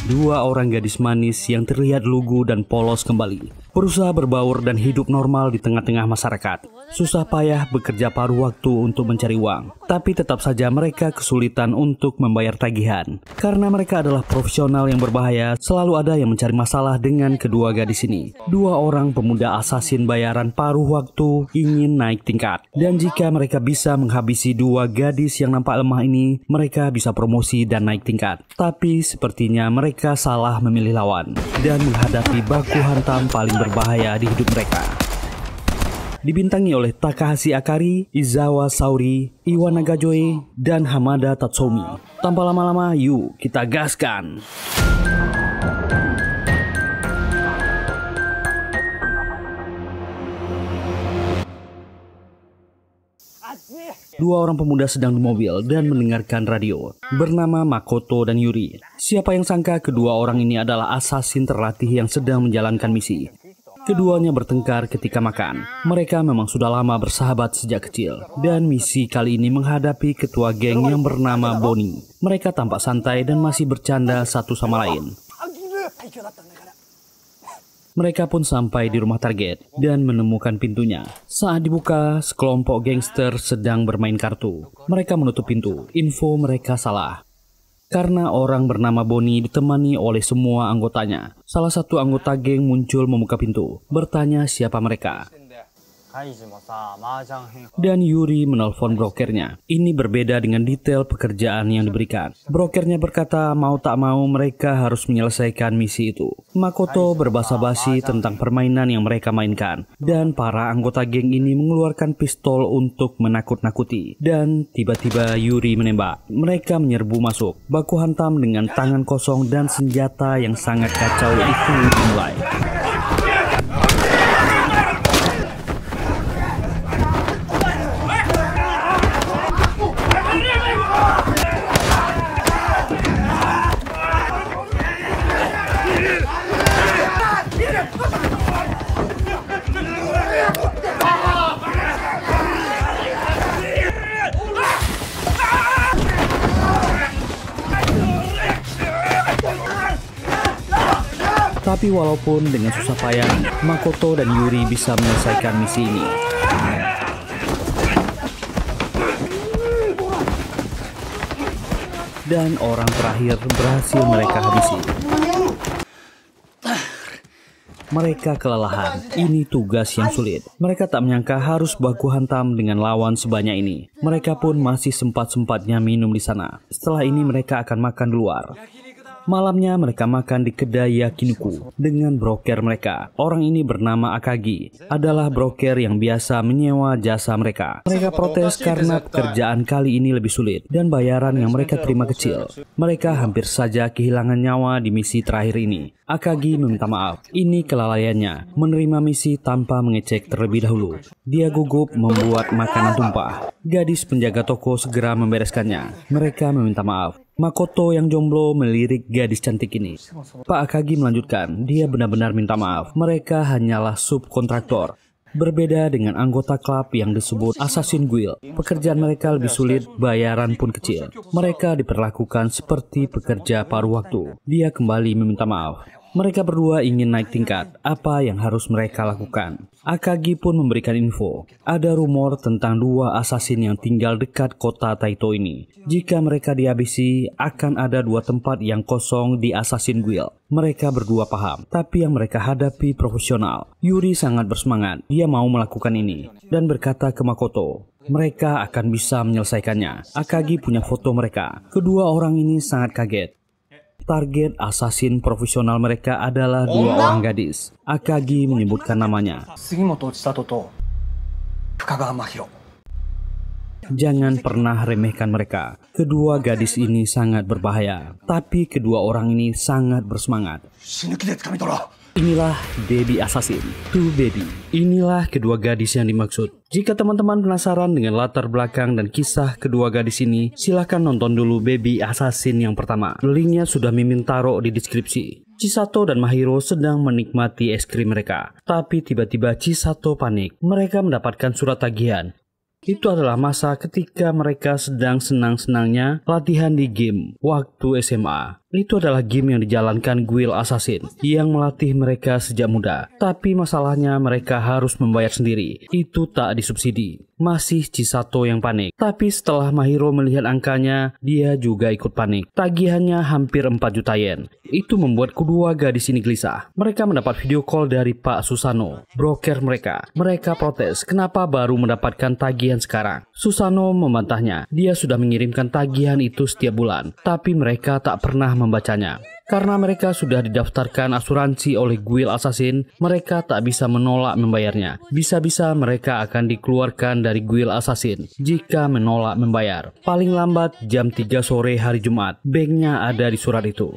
Dua orang gadis manis yang terlihat lugu dan polos kembali berusaha berbaur dan hidup normal di tengah-tengah masyarakat. Susah payah bekerja paruh waktu untuk mencari uang, tapi tetap saja mereka kesulitan untuk membayar tagihan. Karena mereka adalah profesional yang berbahaya, selalu ada yang mencari masalah dengan kedua gadis ini. Dua orang pemuda asasin bayaran paruh waktu ingin naik tingkat. Dan jika mereka bisa menghabisi dua gadis yang nampak lemah ini, mereka bisa promosi dan naik tingkat. Tapi sepertinya mereka salah memilih lawan dan menghadapi baku hantam paling berbahaya di hidup mereka. Dibintangi oleh Takahashi Akari, Izawa Saori, Iwa Nagajoe, dan Hamada Tatsomi. Tanpa lama-lama, yuk kita gaskan! Dua orang pemuda sedang di mobil dan mendengarkan radio, bernama Makoto dan Yuri. Siapa yang sangka kedua orang ini adalah asasin terlatih yang sedang menjalankan misi. Keduanya bertengkar ketika makan. Mereka memang sudah lama bersahabat sejak kecil. Dan misi kali ini menghadapi ketua geng yang bernama Bonnie. Mereka tampak santai dan masih bercanda satu sama lain. Mereka pun sampai di rumah target dan menemukan pintunya. Saat dibuka, sekelompok gangster sedang bermain kartu. Mereka menutup pintu. Info mereka salah. Karena orang bernama Bonnie ditemani oleh semua anggotanya. Salah satu anggota geng muncul membuka pintu, bertanya siapa mereka. Dan Yuri menelpon brokernya. Ini berbeda dengan detail pekerjaan yang diberikan. Brokernya berkata mau tak mau mereka harus menyelesaikan misi itu. Makoto berbasa-basi tentang permainan yang mereka mainkan. Dan para anggota geng ini mengeluarkan pistol untuk menakut-nakuti. Dan tiba-tiba Yuri menembak. Mereka menyerbu masuk. Baku hantam dengan tangan kosong dan senjata yang sangat kacau itu dimulai. Tapi walaupun dengan susah payah, Makoto dan Yuri bisa menyelesaikan misi ini. Dan orang terakhir berhasil mereka habisi. Mereka kelelahan. Ini tugas yang sulit. Mereka tak menyangka harus baku hantam dengan lawan sebanyak ini. Mereka pun masih sempat-sempatnya minum di sana. Setelah ini mereka akan makan di luar. Malamnya mereka makan di kedai yakiniku dengan broker mereka. Orang ini bernama Akagi, adalah broker yang biasa menyewa jasa mereka. Mereka protes karena pekerjaan kali ini lebih sulit dan bayaran yang mereka terima kecil. Mereka hampir saja kehilangan nyawa di misi terakhir ini. Akagi meminta maaf. Ini kelalaiannya, menerima misi tanpa mengecek terlebih dahulu. Dia gugup membuat makanan tumpah. Gadis penjaga toko segera membereskannya. Mereka meminta maaf. Makoto yang jomblo melirik gadis cantik ini. Pak Akagi melanjutkan, dia benar-benar minta maaf. Mereka hanyalah subkontraktor. Berbeda dengan anggota klub yang disebut Assassin Guild. Pekerjaan mereka lebih sulit, bayaran pun kecil. Mereka diperlakukan seperti pekerja paruh waktu. Dia kembali meminta maaf. Mereka berdua ingin naik tingkat. Apa yang harus mereka lakukan? Akagi pun memberikan info. Ada rumor tentang dua asasin yang tinggal dekat kota Taito ini. Jika mereka dihabisi, akan ada dua tempat yang kosong di Assassin Guild. Mereka berdua paham, tapi yang mereka hadapi profesional. Yuri sangat bersemangat. Dia mau melakukan ini dan berkata ke Makoto, mereka akan bisa menyelesaikannya. Akagi punya foto mereka. Kedua orang ini sangat kaget. Target asasin profesional mereka adalah dua orang gadis. Akagi menyebutkan namanya. Jangan pernah remehkan mereka. Kedua gadis ini sangat berbahaya. Tapi kedua orang ini sangat bersemangat. Inilah Baby Assassin, Two Baby. Inilah kedua gadis yang dimaksud. Jika teman-teman penasaran dengan latar belakang dan kisah kedua gadis ini, silahkan nonton dulu Baby Assassin yang pertama. Linknya sudah Mimin taruh di deskripsi. Chisato dan Mahiro sedang menikmati es krim mereka. Tapi tiba-tiba Chisato panik. Mereka mendapatkan surat tagihan. Itu adalah masa ketika mereka sedang senang-senangnya latihan di game waktu SMA. Itu adalah game yang dijalankan Guild Assassin yang melatih mereka sejak muda. Tapi masalahnya mereka harus membayar sendiri. Itu tak disubsidi. Masih Chisato yang panik. Tapi setelah Mahiro melihat angkanya, dia juga ikut panik. Tagihannya hampir 4 juta yen. Itu membuat kedua gadis ini gelisah. Mereka mendapat video call dari Pak Susano, broker mereka. Mereka protes, kenapa baru mendapatkan tagihan sekarang? Susano membantahnya, dia sudah mengirimkan tagihan itu setiap bulan. Tapi mereka tak pernah membacanya. Karena mereka sudah didaftarkan asuransi oleh Guild Assassin, mereka tak bisa menolak membayarnya. Bisa-bisa mereka akan dikeluarkan dari Guild Assassin jika menolak membayar. Paling lambat jam 3 sore hari Jumat, banknya ada di surat itu.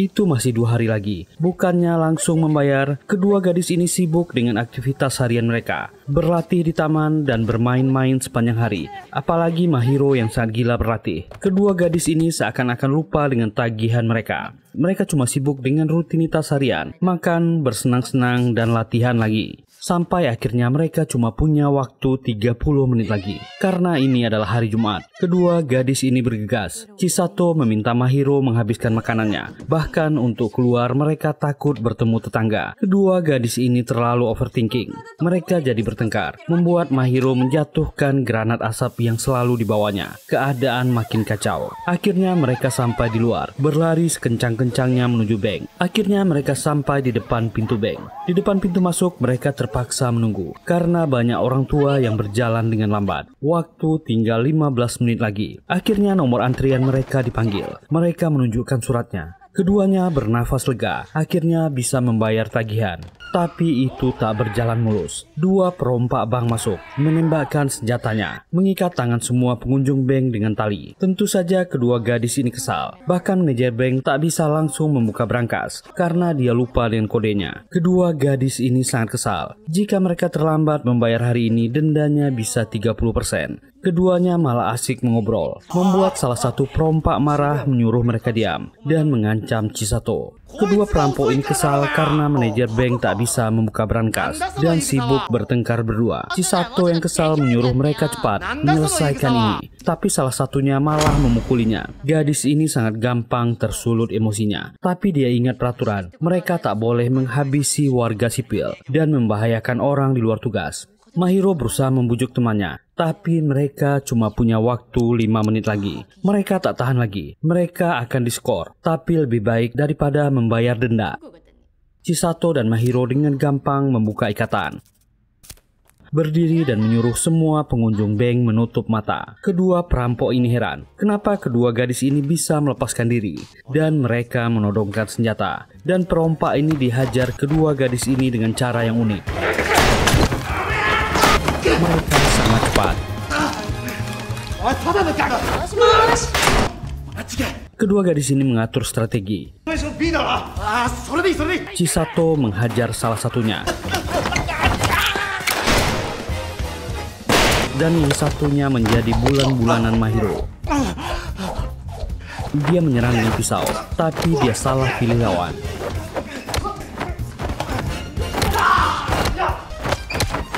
Itu masih 2 hari lagi. Bukannya langsung membayar, kedua gadis ini sibuk dengan aktivitas harian mereka. Berlatih di taman dan bermain-main sepanjang hari. Apalagi Mahiro yang sangat gila berlatih. Kedua gadis ini seakan-akan lupa dengan tagihan mereka. Mereka cuma sibuk dengan rutinitas harian, makan, bersenang-senang, dan latihan lagi. Sampai akhirnya mereka cuma punya waktu 30 menit lagi. Karena ini adalah hari Jumat, kedua gadis ini bergegas. Chisato meminta Mahiro menghabiskan makanannya. Bahkan untuk keluar mereka takut bertemu tetangga. Kedua gadis ini terlalu overthinking. Mereka jadi bertengkar, membuat Mahiro menjatuhkan granat asap yang selalu dibawanya. Keadaan makin kacau. Akhirnya mereka sampai di luar, berlari sekencang-kencangnya menuju bank. Akhirnya mereka sampai di depan pintu bank. Di depan pintu masuk mereka terpaksa menunggu karena banyak orang tua yang berjalan dengan lambat. Waktu tinggal 15 menit lagi. Akhirnya nomor antrian mereka dipanggil. Mereka menunjukkan suratnya. Keduanya bernafas lega, akhirnya bisa membayar tagihan. Tapi itu tak berjalan mulus. 2 perompak bank masuk, menembakkan senjatanya, mengikat tangan semua pengunjung bank dengan tali. Tentu saja kedua gadis ini kesal. Bahkan manajer bank tak bisa langsung membuka brankas, karena dia lupa dengan kodenya. Kedua gadis ini sangat kesal. Jika mereka terlambat membayar hari ini, dendanya bisa 30%. Keduanya malah asik mengobrol, membuat salah satu perompak marah menyuruh mereka diam dan mengancam Chisato. Kedua perampok ini kesal karena manajer bank tak bisa membuka brankas dan sibuk bertengkar berdua. Chisato yang kesal menyuruh mereka cepat menyelesaikan ini, tapi salah satunya malah memukulinya. Gadis ini sangat gampang tersulut emosinya, tapi dia ingat peraturan. Mereka tak boleh menghabisi warga sipil dan membahayakan orang di luar tugas. Mahiro berusaha membujuk temannya, tapi mereka cuma punya waktu 5 menit lagi. Mereka tak tahan lagi. Mereka akan diskor, tapi lebih baik daripada membayar denda. Chisato dan Mahiro dengan gampang membuka ikatan, berdiri dan menyuruh semua pengunjung bank menutup mata. Kedua perampok ini heran, kenapa kedua gadis ini bisa melepaskan diri, dan mereka menodongkan senjata. Dan perompak ini dihajar kedua gadis ini dengan cara yang unik. Mereka sangat cepat. Kedua gadis ini mengatur strategi. Chisato menghajar salah satunya, dan yang satunya menjadi bulan-bulanan Mahiro. Dia menyerang dengan pisau, tapi dia salah pilih lawan.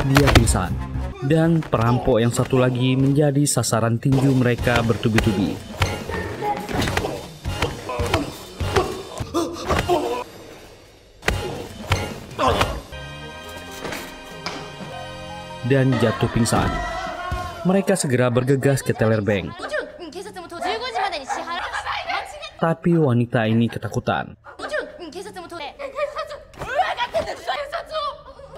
Dia pingsan, dan perampok yang satu lagi menjadi sasaran tinju mereka bertubi-tubi. Dan jatuh pingsan. Mereka segera bergegas ke teller bank. Tapi wanita ini ketakutan.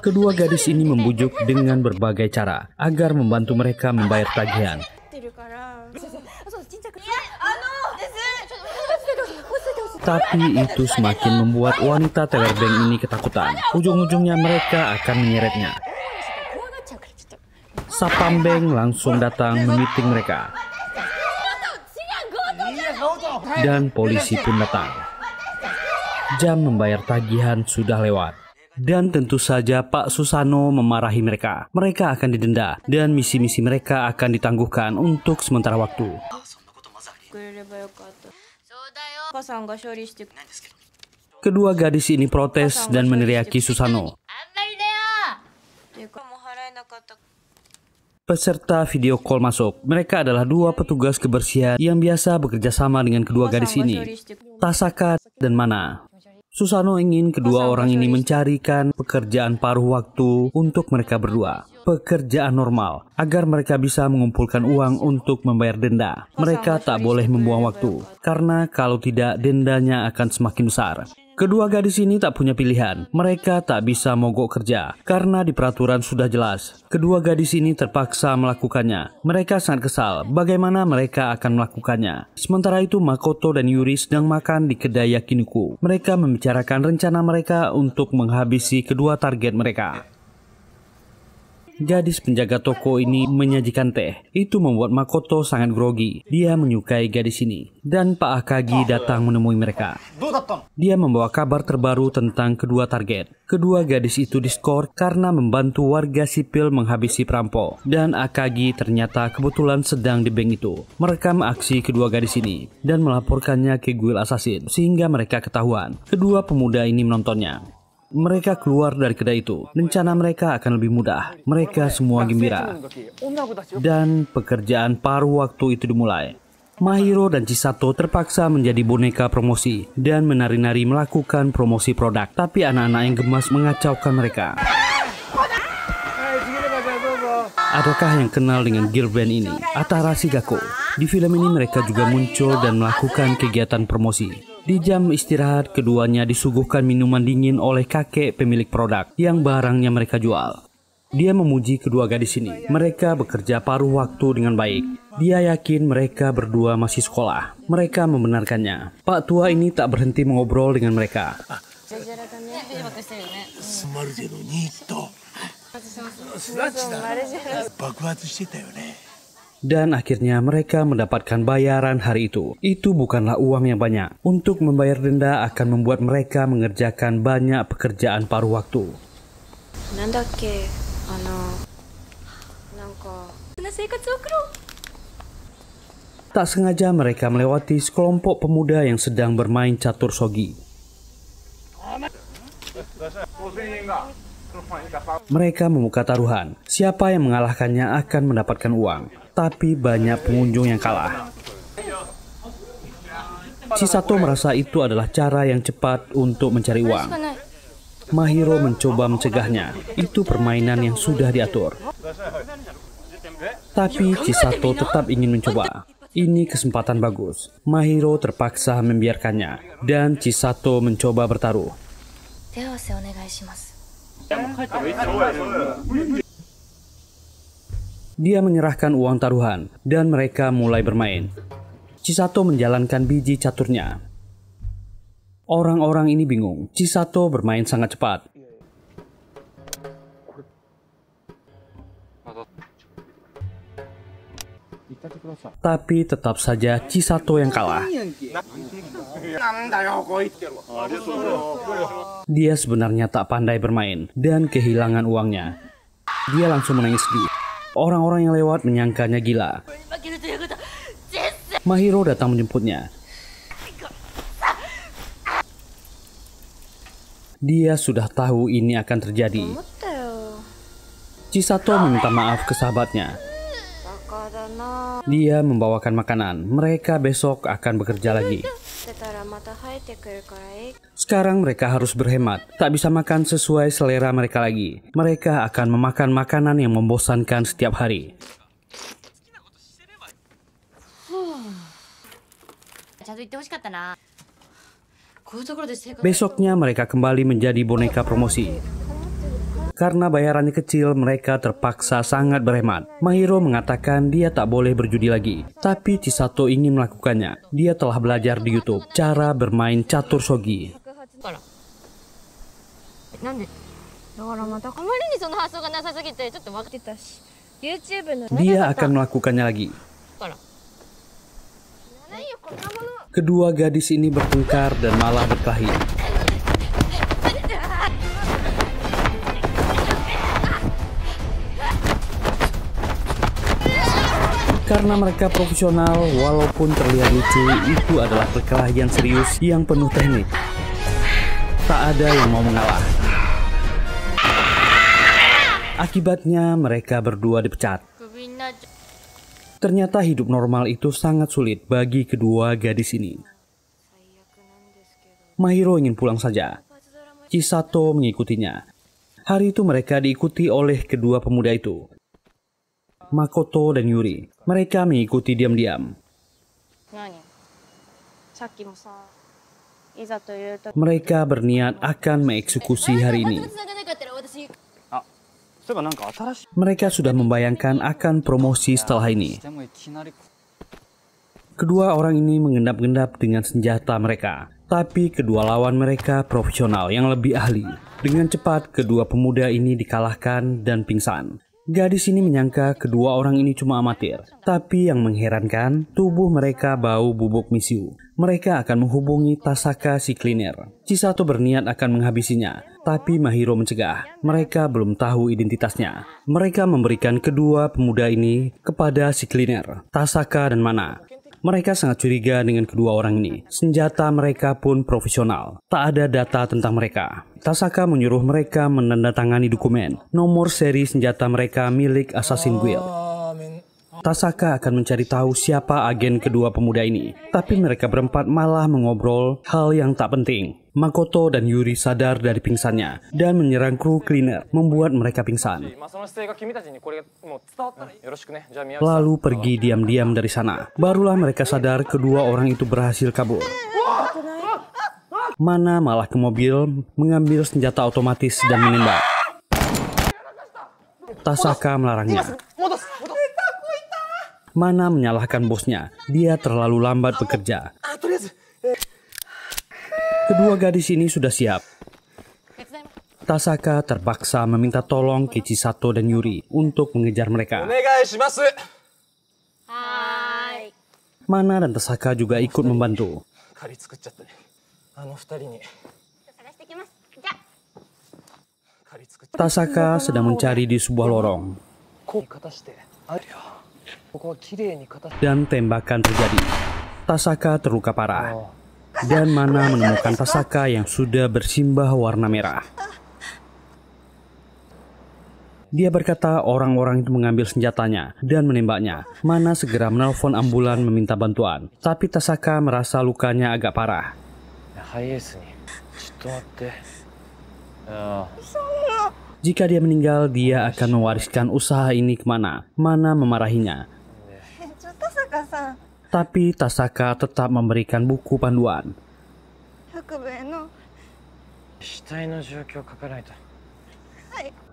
Kedua gadis ini membujuk dengan berbagai cara agar membantu mereka membayar tagihan. Tapi itu semakin membuat wanita teller bank ini ketakutan. Ujung-ujungnya mereka akan menyeretnya. Satpam bank langsung datang memiting mereka. Dan polisi pun datang. Jam membayar tagihan sudah lewat. Dan tentu saja Pak Susano memarahi mereka. Mereka akan didenda dan misi-misi mereka akan ditangguhkan untuk sementara waktu. Kedua gadis ini protes dan meneriaki Susano. Peserta video call masuk. Mereka adalah dua petugas kebersihan yang biasa bekerja sama dengan kedua gadis ini, Tasaka dan Mana. Susano ingin kedua orang ini mencarikan pekerjaan paruh waktu untuk mereka berdua. Pekerjaan normal, agar mereka bisa mengumpulkan uang untuk membayar denda. Mereka tak boleh membuang waktu, karena kalau tidak dendanya akan semakin besar. Kedua gadis ini tak punya pilihan. Mereka tak bisa mogok kerja, karena di peraturan sudah jelas. Kedua gadis ini terpaksa melakukannya. Mereka sangat kesal bagaimana mereka akan melakukannya. Sementara itu Makoto dan Yuri sedang makan di kedai yakiniku. Mereka membicarakan rencana mereka untuk menghabisi kedua target mereka. Gadis penjaga toko ini menyajikan teh. Itu membuat Makoto sangat grogi. Dia menyukai gadis ini. Dan Pak Akagi datang menemui mereka. Dia membawa kabar terbaru tentang kedua target. Kedua gadis itu diskor karena membantu warga sipil menghabisi perampok. Dan Akagi ternyata kebetulan sedang di bank itu, merekam aksi kedua gadis ini dan melaporkannya ke guild assassin sehingga mereka ketahuan. Kedua pemuda ini menontonnya. Mereka keluar dari kedai itu. Rencana mereka akan lebih mudah. Mereka semua gembira. Dan pekerjaan paruh waktu itu dimulai. Mahiro dan Chisato terpaksa menjadi boneka promosi dan menari-nari melakukan promosi produk. Tapi anak-anak yang gemas mengacaukan mereka. Adakah yang kenal dengan girl band ini? Atara Shigako. Di film ini mereka juga muncul dan melakukan kegiatan promosi. Di jam istirahat, keduanya disuguhkan minuman dingin oleh kakek pemilik produk yang barangnya mereka jual. Dia memuji kedua gadis ini. Mereka bekerja paruh waktu dengan baik. Dia yakin mereka berdua masih sekolah. Mereka membenarkannya. Pak tua ini tak berhenti mengobrol dengan mereka. Dan akhirnya mereka mendapatkan bayaran hari itu. Itu bukanlah uang yang banyak. Untuk membayar denda akan membuat mereka mengerjakan banyak pekerjaan paruh waktu. Tak sengaja mereka melewati sekelompok pemuda yang sedang bermain catur shogi. Mereka membuka taruhan. Siapa yang mengalahkannya akan mendapatkan uang. Tapi banyak pengunjung yang kalah. Chisato merasa itu adalah cara yang cepat untuk mencari uang. Mahiro mencoba mencegahnya. Itu permainan yang sudah diatur. Tapi Chisato tetap ingin mencoba. Ini kesempatan bagus. Mahiro terpaksa membiarkannya. Dan Chisato mencoba bertaruh. Dia menyerahkan uang taruhan, dan mereka mulai bermain. Chisato menjalankan biji caturnya. Orang-orang ini bingung. Chisato bermain sangat cepat. Tapi tetap saja Chisato yang kalah. Dia sebenarnya tak pandai bermain dan kehilangan uangnya. Dia langsung menangis sedih. Orang-orang yang lewat menyangkanya gila. Mahiro datang menjemputnya. Dia sudah tahu ini akan terjadi. Chisato meminta maaf ke sahabatnya. Dia membawakan makanan. Mereka besok akan bekerja lagi. Sekarang mereka harus berhemat. Tak bisa makan sesuai selera mereka lagi. Mereka akan memakan makanan yang membosankan setiap hari. Besoknya mereka kembali menjadi boneka promosi. Karena bayarannya kecil, mereka terpaksa sangat berhemat. Mahiro mengatakan dia tak boleh berjudi lagi. Tapi Chisato ingin melakukannya. Dia telah belajar di YouTube cara bermain catur shogi. Dia akan melakukannya lagi. Kedua gadis ini bertengkar dan malah berkelahi. Karena mereka profesional, walaupun terlihat lucu, itu adalah perkelahian serius yang penuh teknik. Tak ada yang mau mengalah. Akibatnya mereka berdua dipecat. Ternyata hidup normal itu sangat sulit bagi kedua gadis ini. Mahiro ingin pulang saja. Chisato mengikutinya. Hari itu mereka diikuti oleh kedua pemuda itu, Makoto dan Yuri. Mereka mengikuti diam-diam. Mereka berniat akan mengeksekusi hari ini. Mereka sudah membayangkan akan promosi setelah ini. Kedua orang ini mengendap-endap dengan senjata mereka. Tapi kedua lawan mereka profesional yang lebih ahli. Dengan cepat kedua pemuda ini dikalahkan dan pingsan. Gadis ini menyangka kedua orang ini cuma amatir. Tapi yang mengherankan, tubuh mereka bau bubuk misiu. Mereka akan menghubungi Tasaka si cleaner. Chisato berniat akan menghabisinya, tapi Mahiro mencegah. Mereka belum tahu identitasnya. Mereka memberikan kedua pemuda ini kepada si cleaner, Tasaka dan Mana. Mereka sangat curiga dengan kedua orang ini. Senjata mereka pun profesional. Tak ada data tentang mereka. Tasaka menyuruh mereka menandatangani dokumen. Nomor seri senjata mereka milik Assassin Guild. Tasaka akan mencari tahu siapa agen kedua pemuda ini. Tapi mereka berempat malah mengobrol hal yang tak penting. Makoto dan Yuri sadar dari pingsannya dan menyerang kru cleaner, membuat mereka pingsan. Lalu pergi diam-diam dari sana. Barulah mereka sadar kedua orang itu berhasil kabur. Mana malah ke mobil, mengambil senjata otomatis dan menembak. Tasaka melarangnya. Mana menyalahkan bosnya, dia terlalu lambat bekerja. Kedua gadis ini sudah siap. Tasaka terpaksa meminta tolong ke Chisato dan Yuri untuk mengejar mereka. Mana dan Tasaka juga ikut membantu. Tasaka sedang mencari di sebuah lorong. Dan tembakan terjadi. Tasaka terluka parah. Dan Mana menemukan Tasaka yang sudah bersimbah warna merah. Dia berkata orang-orang itu mengambil senjatanya dan menembaknya. Mana segera menelpon ambulan meminta bantuan. Tapi Tasaka merasa lukanya agak parah. Jika dia meninggal, dia akan mewariskan usaha ini ke Mana. Mana memarahinya. Tapi Tasaka tetap memberikan buku panduan.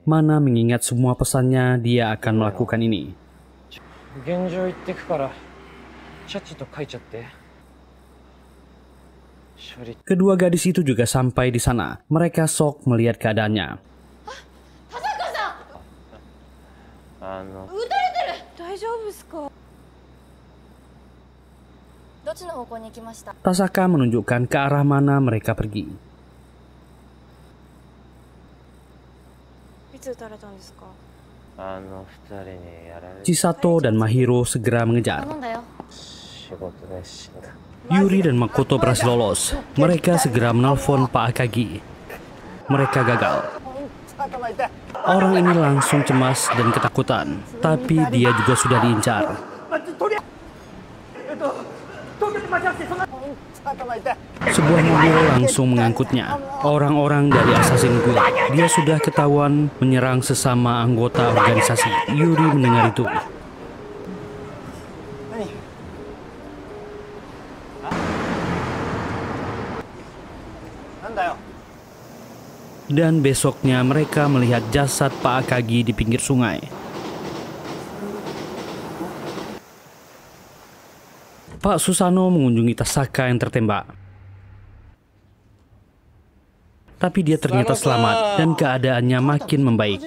Mana mengingat semua pesannya, dia akan melakukan ini. Kedua gadis itu juga sampai di sana. Mereka shock melihat keadaannya. Tasaka menunjukkan ke arah mana mereka pergi. Chisato dan Mahiro segera mengejar. Yuri dan Makoto berhasil lolos. Mereka segera menelpon Pak Akagi. Mereka gagal. Orang ini langsung cemas dan ketakutan. Tapi dia juga sudah diincar. Sebuah mobil langsung mengangkutnya. Orang-orang dari Assassin Guild. Dia sudah ketahuan menyerang sesama anggota organisasi. Yuri mendengar itu. Dan besoknya mereka melihat jasad Pak Akagi di pinggir sungai. Pak Susano mengunjungi Tasaka yang tertembak. Tapi dia ternyata selamat dan keadaannya makin membaik.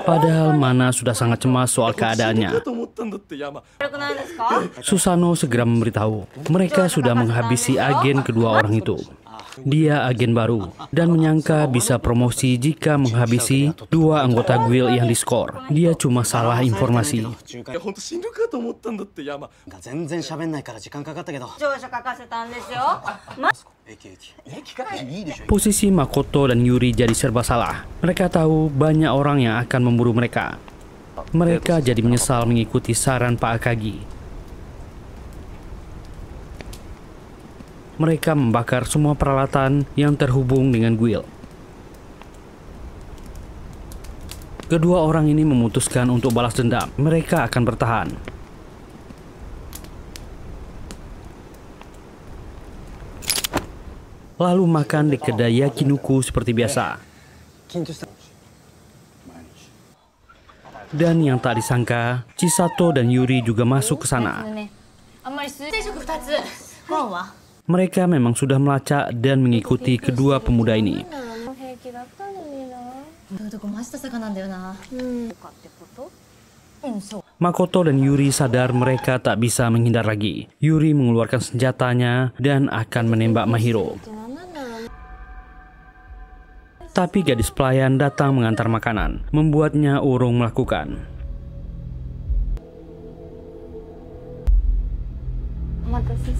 Padahal Mana sudah sangat cemas soal keadaannya. Susano segera memberitahu, mereka sudah menghabisi agen kedua orang itu. Dia agen baru dan menyangka bisa promosi jika menghabisi 2 anggota guild yang diskor. Dia cuma salah informasi. Posisi Makoto dan Yuri jadi serba salah. Mereka tahu banyak orang yang akan memburu mereka. Mereka jadi menyesal mengikuti saran Pak Akagi. Mereka membakar semua peralatan yang terhubung dengan guild. Kedua orang ini memutuskan untuk balas dendam. Mereka akan bertahan. Lalu makan di kedai Yakinuku seperti biasa. Dan yang tak disangka, Chisato dan Yuri juga masuk ke sana. Mereka memang sudah melacak dan mengikuti kedua pemuda ini. Makoto dan Yuri sadar mereka tak bisa menghindar lagi. Yuri mengeluarkan senjatanya dan akan menembak Mahiro. Tapi gadis pelayan datang mengantar makanan, membuatnya urung melakukan.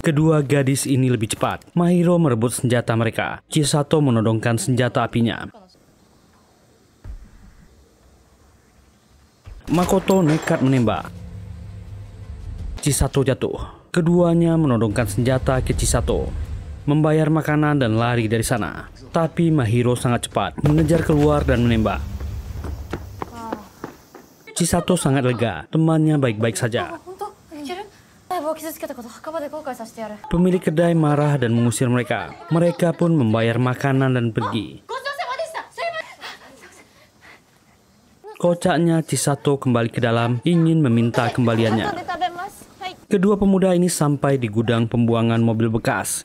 Kedua gadis ini lebih cepat. Mahiro merebut senjata mereka. Chisato menodongkan senjata apinya. Makoto nekat menembak. Chisato jatuh. Keduanya menodongkan senjata ke Chisato, membayar makanan dan lari dari sana. Tapi Mahiro sangat cepat, mengejar keluar dan menembak. Chisato sangat lega, temannya baik-baik saja. Pemilik kedai marah dan mengusir mereka. Mereka pun membayar makanan dan pergi. Kocaknya Chisato kembali ke dalam, ingin meminta kembaliannya. Kedua pemuda ini sampai di gudang pembuangan mobil bekas.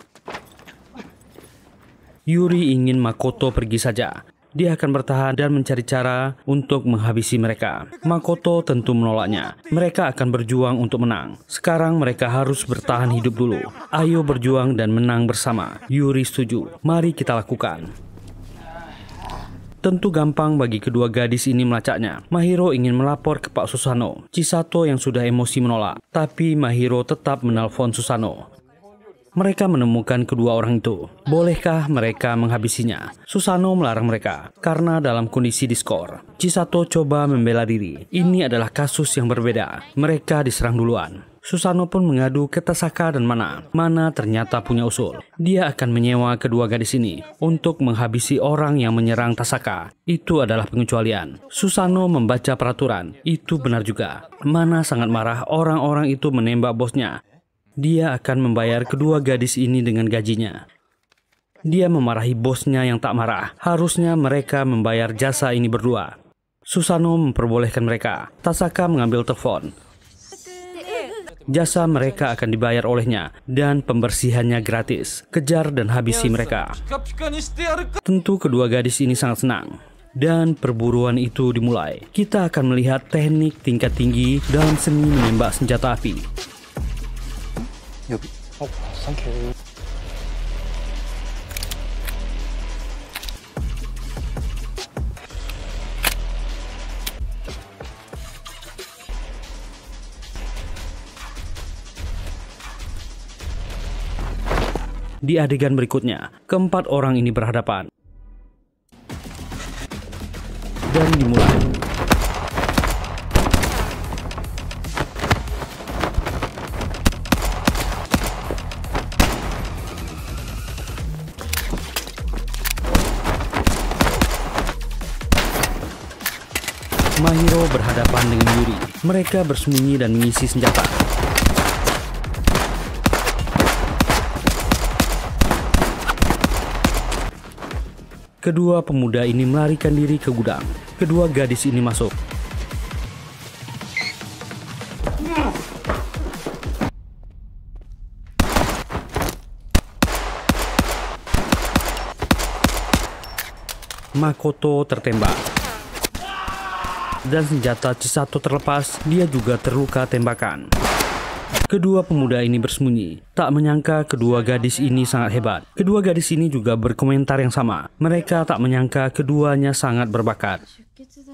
Yuri ingin Makoto pergi saja. Dia akan bertahan dan mencari cara untuk menghabisi mereka. Makoto tentu menolaknya. Mereka akan berjuang untuk menang. Sekarang mereka harus bertahan hidup dulu. Ayo berjuang dan menang bersama. Yuri setuju. Mari kita lakukan. Tentu gampang bagi kedua gadis ini melacaknya. Mahiro ingin melapor ke Pak Susano. Chisato yang sudah emosi menolak. Tapi Mahiro tetap menelpon Susano. Mereka menemukan kedua orang itu. Bolehkah mereka menghabisinya? Susano melarang mereka karena dalam kondisi diskor. Chisato coba membela diri. Ini adalah kasus yang berbeda. Mereka diserang duluan. Susano pun mengadu ke Tasaka dan Mana. Mana ternyata punya usul. Dia akan menyewa kedua gadis ini untuk menghabisi orang yang menyerang Tasaka. Itu adalah pengecualian. Susano membaca peraturan. Itu benar juga. Mana sangat marah orang-orang itu menembak bosnya. Dia akan membayar kedua gadis ini dengan gajinya. Dia memarahi bosnya yang tak marah. Harusnya mereka membayar jasa ini berdua. Susano memperbolehkan mereka. Tasaka mengambil telepon. Jasa mereka akan dibayar olehnya dan pembersihannya gratis. Kejar dan habisi mereka. Tentu kedua gadis ini sangat senang. Dan perburuan itu dimulai. Kita akan melihat teknik tingkat tinggi dalam seni menembak senjata api. Di adegan berikutnya, keempat orang ini berhadapan. Dan dimulai. Mahiro berhadapan dengan Yuri. Mereka bersembunyi dan mengisi senjata. Kedua pemuda ini melarikan diri ke gudang. Kedua gadis ini masuk. Makoto tertembak. Dan senjata Chisato terlepas, dia juga terluka tembakan. Kedua pemuda ini bersembunyi, tak menyangka kedua gadis ini sangat hebat. Kedua gadis ini juga berkomentar yang sama. Mereka tak menyangka keduanya sangat berbakat.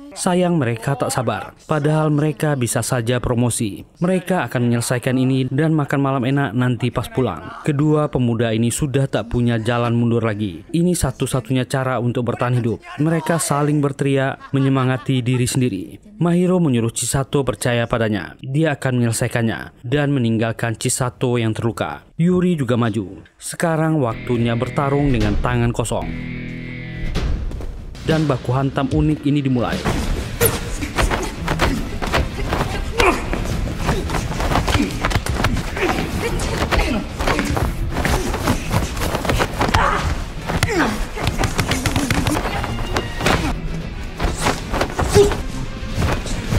Sayang mereka tak sabar, padahal mereka bisa saja promosi. Mereka akan menyelesaikan ini dan makan malam enak nanti pas pulang. Kedua pemuda ini sudah tak punya jalan mundur lagi. Ini satu-satunya cara untuk bertahan hidup. Mereka saling berteriak, menyemangati diri sendiri. Mahiro menyuruh Chisato percaya padanya. Dia akan menyelesaikannya dan meninggalkan Chisato yang terluka. Yuri juga maju. Sekarang waktunya bertarung dengan tangan kosong. Dan baku hantam unik ini dimulai.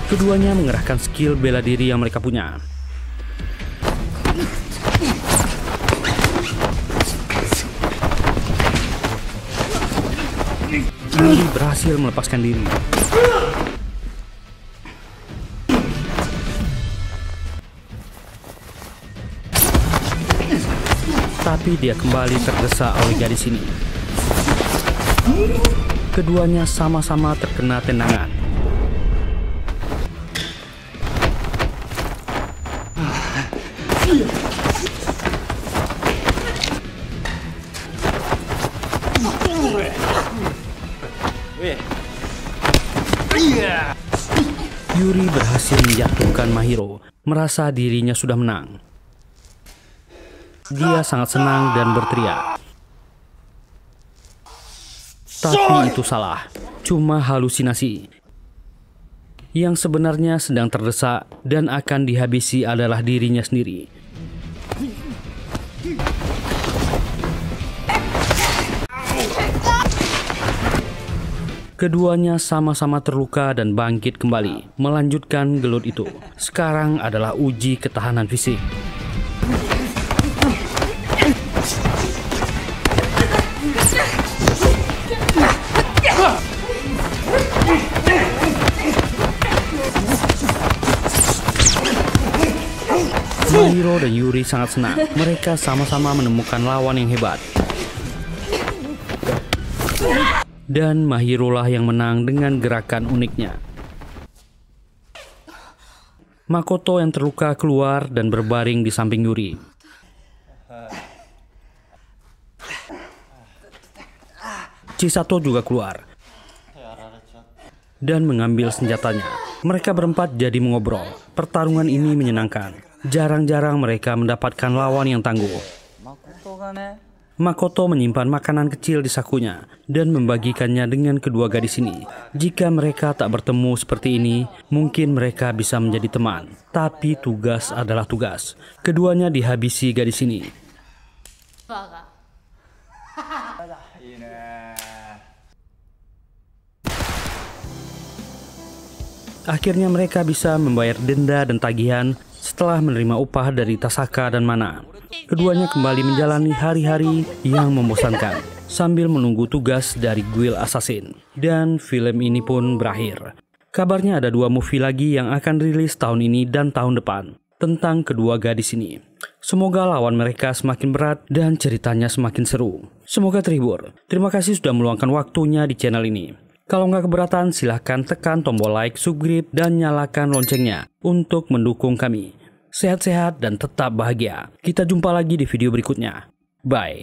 Keduanya mengerahkan skill bela diri yang mereka punya. Yuri berhasil melepaskan diri. Tapi dia kembali terdesak oleh gadis ini. Keduanya sama-sama terkena tendangan. Yuri berhasil menjatuhkan Mahiro, merasa dirinya sudah menang. Dia sangat senang dan berteriak. Tapi itu salah, cuma halusinasi. Yang sebenarnya sedang terdesak dan akan dihabisi adalah dirinya sendiri. Keduanya sama-sama terluka dan bangkit kembali, melanjutkan gelut itu. Sekarang adalah uji ketahanan fisik. Mahiro dan Yuri sangat senang. Mereka sama-sama menemukan lawan yang hebat. Dan Mahiro lah yang menang dengan gerakan uniknya. Makoto yang terluka keluar dan berbaring di samping Yuri. Chisato juga keluar dan mengambil senjatanya. Mereka berempat jadi mengobrol. Pertarungan ini menyenangkan. Jarang-jarang mereka mendapatkan lawan yang tangguh. Makoto menyimpan makanan kecil di sakunya dan membagikannya dengan kedua gadis ini. Jika mereka tak bertemu seperti ini, mungkin mereka bisa menjadi teman. Tapi tugas adalah tugas. Keduanya dihabisi gadis ini. Akhirnya mereka bisa membayar denda dan tagihan setelah menerima upah dari Tasaka dan Mana. Keduanya kembali menjalani hari-hari yang membosankan sambil menunggu tugas dari guild assassin. Dan film ini pun berakhir. Kabarnya ada 2 movie lagi yang akan rilis tahun ini dan tahun depan tentang kedua gadis ini. Semoga lawan mereka semakin berat dan ceritanya semakin seru. Semoga terhibur. Terima kasih sudah meluangkan waktunya di channel ini. Kalau nggak keberatan, silahkan tekan tombol like, subscribe, dan nyalakan loncengnya untuk mendukung kami. Sehat-sehat dan tetap bahagia. Kita jumpa lagi di video berikutnya. Bye.